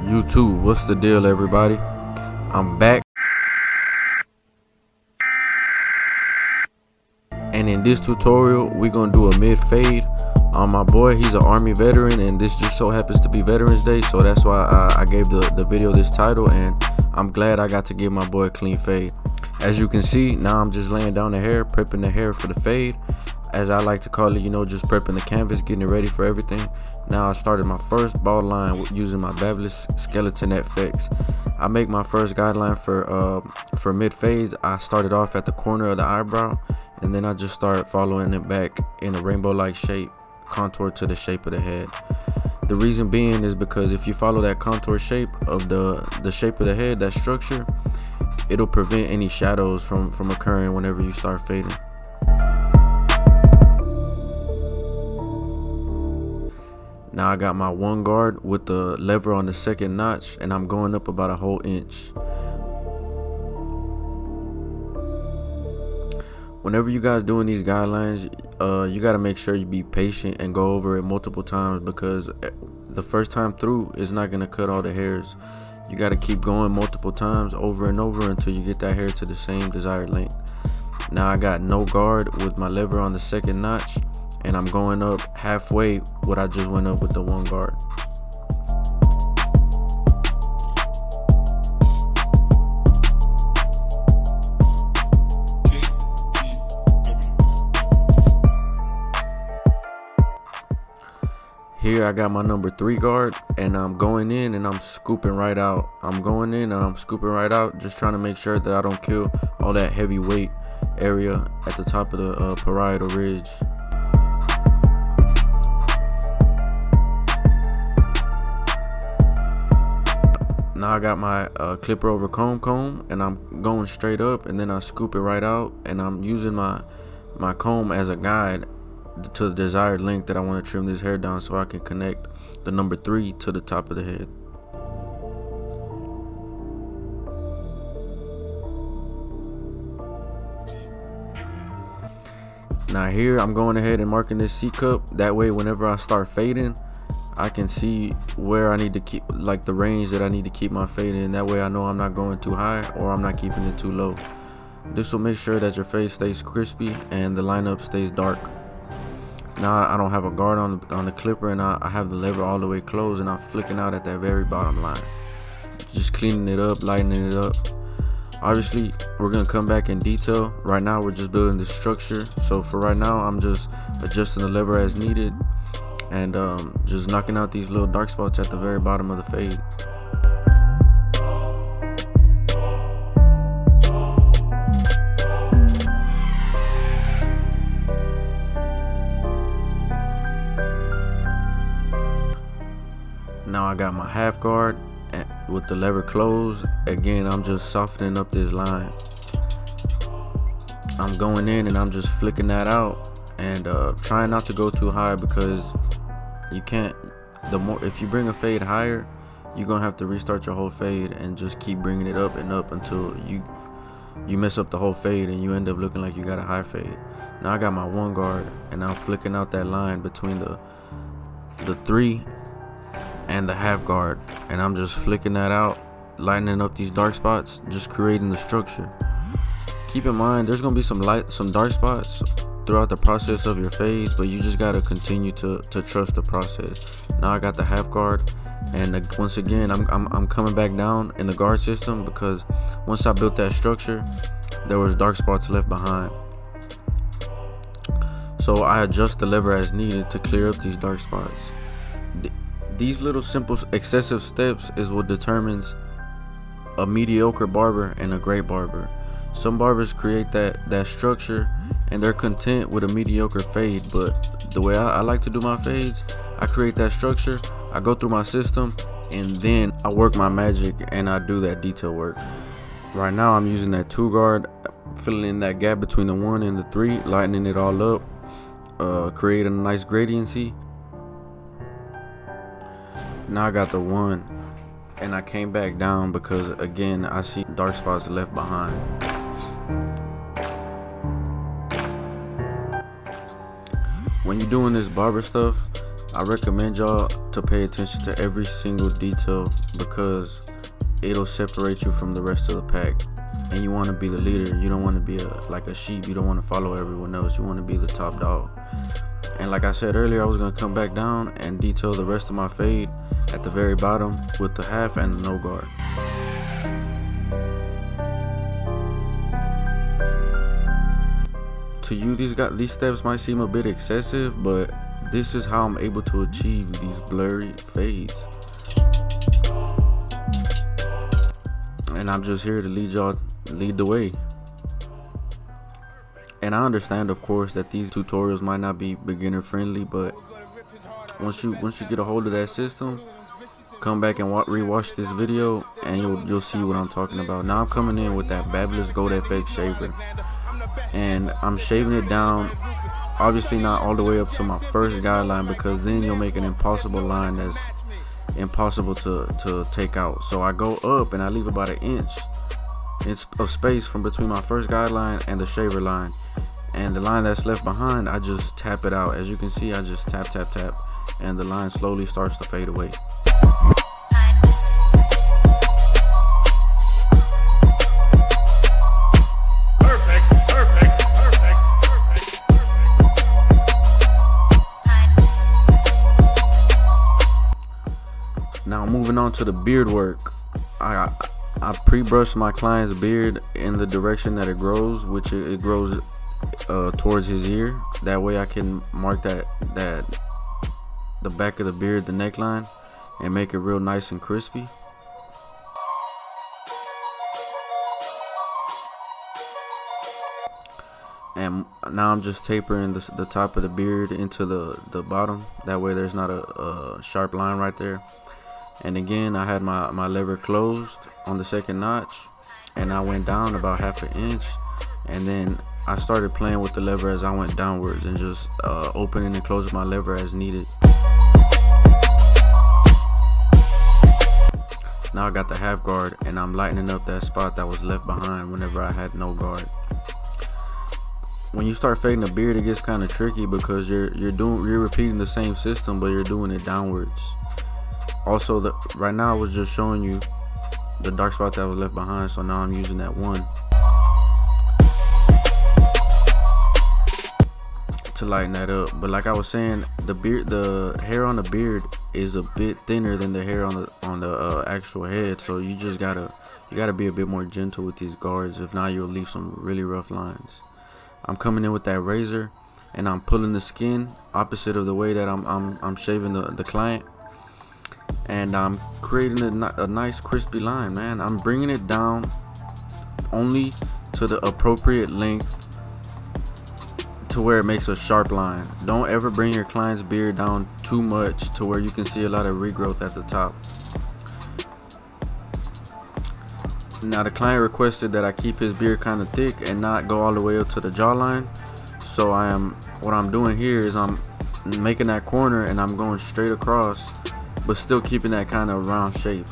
YouTube, what's the deal, everybody? I'm back, and in this tutorial we're gonna do a mid fade on my boy. He's an Army veteran, and this just so happens to be Veterans Day, so that's why I gave the video this title, and I'm glad I got to give my boy a clean fade. As you can see, now I'm just laying down the hair, prepping the hair for the fade, as I like to call it, you know, just prepping the canvas, getting it ready for everything. Now I started my first bald line using my Babyliss skeleton FX. I make my first guideline for mid fades. I started off at the corner of the eyebrow, and then I just started following it back in a rainbow like shape, contour to the shape of the head. The reason being is because if you follow that contour shape of the shape of the head, that structure, it'll prevent any shadows from occurring whenever you start fading. Now I got my one guard with the lever on the second notch, and I'm going up about a whole inch. Whenever you guys doing these guidelines, you got to make sure you be patient and go over it multiple times, because the first time through is not going to cut all the hairs. You got to keep going multiple times over and over until you get that hair to the same desired length. Now I got no guard with my lever on the second notch, and I'm going up halfway what I just went up with the one guard. Here I got my number 3 guard, and I'm going in and I'm scooping right out. I'm going in and I'm scooping right out, just trying to make sure that I don't kill all that heavy weight area at the top of the parietal ridge. Now I got my clipper over comb, and I'm going straight up, and then I scoop it right out, and I'm using my comb as a guide to the desired length that I want to trim this hair down, so I can connect the number 3 to the top of the head. Now here I'm going ahead and marking this C cup, that way whenever I start fading, I can see where I need to keep, like the range that I need to keep my fade in. That way I know I'm not going too high or I'm not keeping it too low. This will make sure that your fade stays crispy and the lineup stays dark. Now I don't have a guard on the clipper, and I have the lever all the way closed, and I'm flicking out at that very bottom line. Just cleaning it up, lightening it up. Obviously, we're gonna come back in detail. Right now we're just building the structure. So for right now, I'm just adjusting the lever as needed, and just knocking out these little dark spots at the very bottom of the fade. Now I got my half guard with the lever closed. Again, I'm just softening up this line. I'm going in and I'm just flicking that out, and trying not to go too high, because you can't, if you bring a fade higher, you're gonna have to restart your whole fade and just keep bringing it up and up until you mess up the whole fade and you end up looking like you got a high fade. Now I got my one guard, and I'm flicking out that line between the 3 and the half guard, and I'm just flicking that out, lightening up these dark spots, just creating the structure. Keep in mind, there's gonna be some dark spots throughout the process of your fades, but you just gotta continue to trust the process. Now I got the half guard, and once again I'm coming back down in the guard system, because once I built that structure, there was dark spots left behind. So I adjust the lever as needed to clear up these dark spots. These little simple excessive steps is what determines a mediocre barber and a great barber. Some barbers create that structure and they're content with a mediocre fade, but the way I like to do my fades, I create that structure, I go through my system, and then I work my magic and I do that detail work. Right now I'm using that 2 guard, filling in that gap between the 1 and the 3, lightening it all up, creating a nice gradiency. Now I got the 1, and I came back down because again I see dark spots left behind. When you're doing this barber stuff, I recommend y'all to pay attention to every single detail because it'll separate you from the rest of the pack. And you want to be the leader. You don't want to be like a sheep. You don't want to follow everyone else. You want to be the top dog. And like I said earlier, I was going to come back down and detail the rest of my fade at the very bottom with the half and the no guard. To you, these steps might seem a bit excessive, but this is how I'm able to achieve these blurry fades. And I'm just here to lead the way. And I understand, of course, that these tutorials might not be beginner friendly, but once you get a hold of that system, come back and rewatch this video and you'll see what I'm talking about. Now I'm coming in with that Babyliss Gold FX shaver, and I'm shaving it down, obviously not all the way up to my first guideline, because then you'll make an impossible line that's impossible to take out. So I go up and I leave about an inch of space from between my first guideline and the shaver line, and the line that's left behind, I just tap it out. As you can see, I just tap, and the line slowly starts to fade away. Now moving on to the beard work. I pre-brush my client's beard in the direction that it grows, which it grows towards his ear. That way I can mark the back of the beard, the neckline, and make it real nice and crispy. And now I'm just tapering the top of the beard into the bottom. That way there's not a sharp line right there. And again, I had my lever closed on the second notch, and I went down about ½ an inch, and then I started playing with the lever as I went downwards and just opening and closing my lever as needed. Now I got the half guard, and I'm lightening up that spot that was left behind whenever I had no guard. When you start fading the beard, it gets kind of tricky because you're repeating the same system, but you're doing it downwards. Also, right now I was just showing you the dark spot that was left behind, so now I'm using that one to lighten that up. But like I was saying, the hair on the beard is a bit thinner than the hair on the actual head, so you gotta be a bit more gentle with these guards. If not, you'll leave some really rough lines. I'm coming in with that razor, and I'm pulling the skin opposite of the way that I'm shaving the client. And I'm creating a nice crispy line, man. I'm bringing it down only to the appropriate length to where it makes a sharp line. Don't ever bring your client's beard down too much to where you can see a lot of regrowth at the top. Now the client requested that I keep his beard kind of thick and not go all the way up to the jawline. So what I'm doing here is I'm making that corner and I'm going straight across, but still keeping that kind of round shape.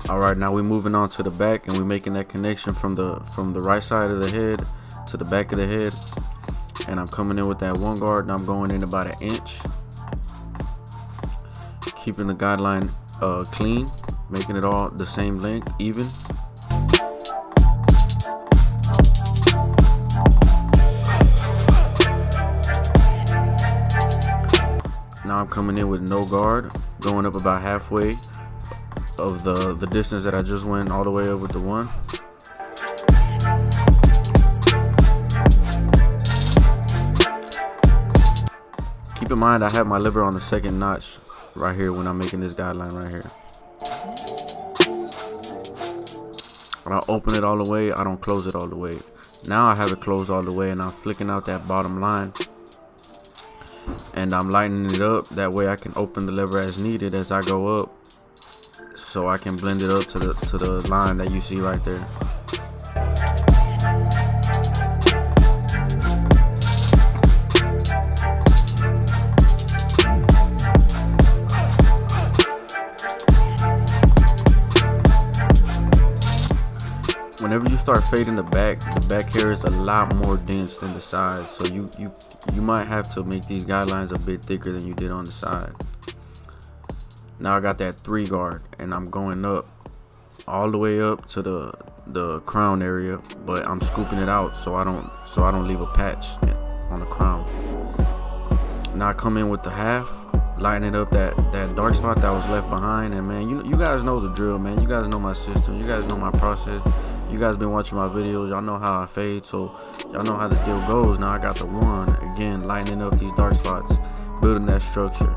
Alright, now we're moving on to the back, and we're making that connection from the right side of the head to the back of the head. And I'm coming in with that one guard, and I'm going in about 1 inch, keeping the guideline clean, making it all the same length, even. Now I'm coming in with no guard, going up about halfway of the distance that I just went all the way up with the one. Keep in mind I have my lever on the second notch right here when I'm making this guideline right here. I don't open it all the way, I don't close it all the way. Now I have it closed all the way, and I'm flicking out that bottom line. and I'm lightening it up. That way I can open the lever as needed as I go up, so I can blend it up to the line that you see right there. Whenever you start fading the back hair is a lot more dense than the side, so you might have to make these guidelines a bit thicker than you did on the side. Now I got that 3 guard, and I'm going up all the way up to the crown area, but I'm scooping it out so I don't leave a patch on the crown. Now I come in with the half, lightening up that dark spot that was left behind. And man, you guys know the drill, man. You guys know my system, you guys know my process. You guys been watching my videos, y'all know how I fade, so y'all know how the deal goes. Now I got the 1 again, lightening up these dark spots, building that structure,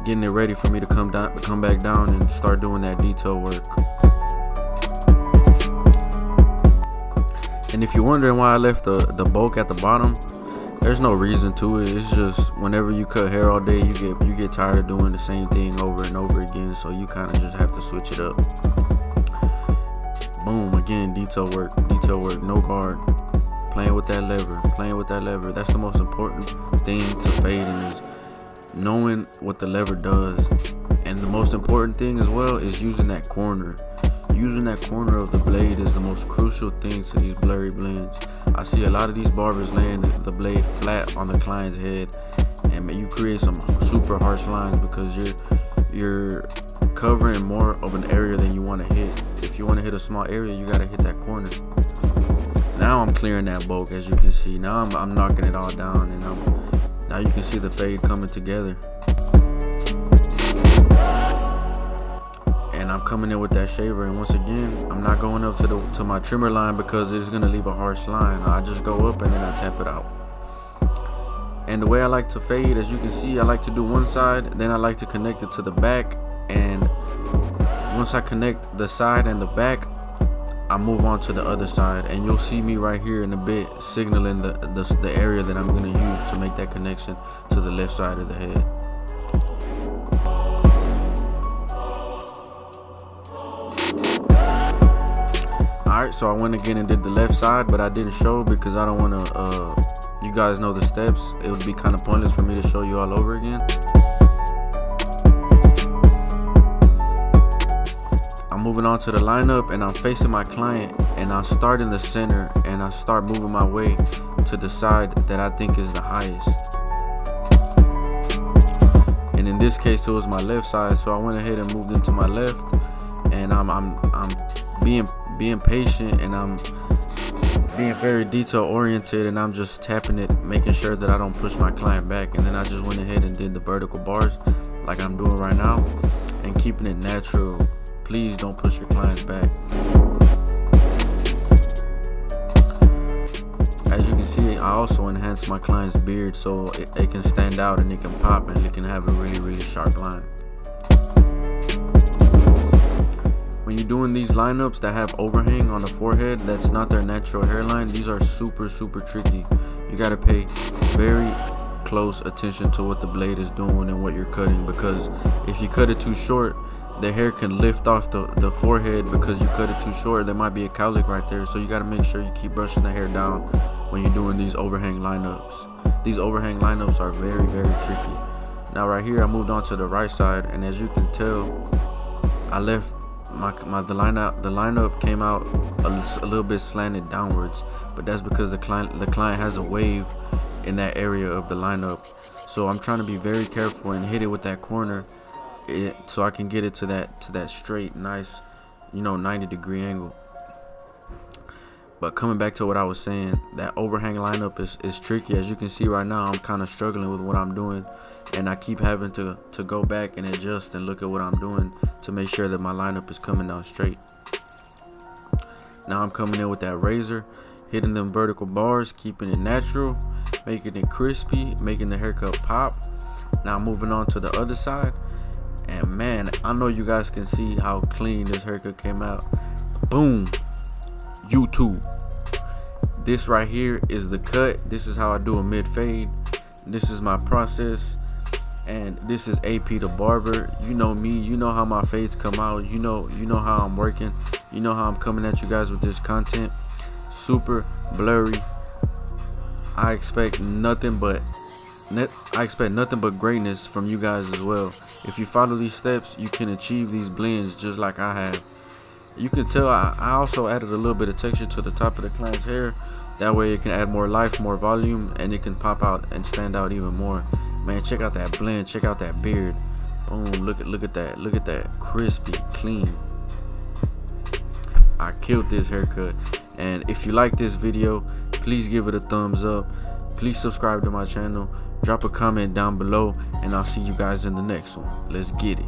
getting it ready for me to come back down and start doing that detail work. And if you're wondering why I left the bulk at the bottom, there's no reason to it. It's just whenever you cut hair all day, you get tired of doing the same thing over and over again, so you kind of just have to switch it up. Boom, again, detail work, no guard, playing with that lever. That's the most important thing to fading, is knowing what the lever does. And the most important thing as well is using that corner. Using that corner of the blade is the most crucial thing to these blurry blends. I see a lot of these barbers laying the blade flat on the client's head, and man, you create some super harsh lines because you're covering more of an area than you want to hit. If you want to hit a small area, you got to hit that corner. Now I'm clearing that bulk, as you can see. Now I'm knocking it all down, and now you can see the fade coming together. And I'm coming in with that shaver, and once again, I'm not going up to my trimmer line because it's gonna leave a harsh line. I just go up and then I tap it out. And the way I like to fade, as you can see, I like to do one side, then I like to connect it to the back, and once I connect the side and the back, I move on to the other side, and you'll see me right here in a bit signaling the area that I'm gonna use to make that connection to the left side of the head. Alright, so I went again and did the left side, but I didn't show because I don't want to, you guys know the steps. It would be kind of pointless for me to show you all over again. I'm moving on to the lineup, and I'm facing my client, and I start in the center, and I start moving my way to the side that I think is the highest. And in this case, it was my left side, so I went ahead and moved into my left, and I'm being patient, and I'm being very detail oriented, and I'm just tapping it, making sure that I don't push my client back. And then I just went ahead and did the vertical bars like I'm doing right now, and keeping it natural. Please don't push your clients back. As you can see, I also enhanced my client's beard so it can stand out and it can pop and it can have a really sharp line. When you're doing these lineups that have overhang on the forehead, that's not their natural hairline, these are super tricky. You gotta pay very close attention to what the blade is doing and what you're cutting, because if you cut it too short, the hair can lift off the forehead because you cut it too short. There might be a cowlick right there, so you got to make sure you keep brushing the hair down when you're doing these overhang lineups. These overhang lineups are very tricky. Now right here, I moved on to the right side, and as you can tell, I left the lineup came out a little bit slanted downwards, but that's because the client has a wave in that area of the lineup. So I'm trying to be very careful and hit it with that corner, so I can get it to that straight, nice, 90-degree angle. But coming back to what I was saying, that overhang lineup is tricky. As you can see right now, I'm kind of struggling with what I'm doing, and I keep having to go back and adjust and look at what I'm doing to make sure that my lineup is coming down straight. Now I'm coming in with that razor, hitting them vertical bars, keeping it natural, making it crispy, making the haircut pop. Now moving on to the other side, and man, I know you guys can see how clean this haircut came out. Boom. YouTube. This right here is the cut. This is how I do a mid fade. This is my process, and this is AP the Barber. You know me, you know how my fades come out, you know how I'm working, you know how I'm coming at you guys with this content. Super blurry. I expect nothing but greatness from you guys as well. If you follow these steps, you can achieve these blends just like I have. You can tell I also added a little bit of texture to the top of the client's hair. That way it can add more life, more volume, and it can pop out and stand out even more. Man, check out that blend, check out that beard. Boom, look at that, crispy, clean. I killed this haircut. And if you like this video, please give it a thumbs up. Please subscribe to my channel. Drop a comment down below, and I'll see you guys in the next one. Let's get it.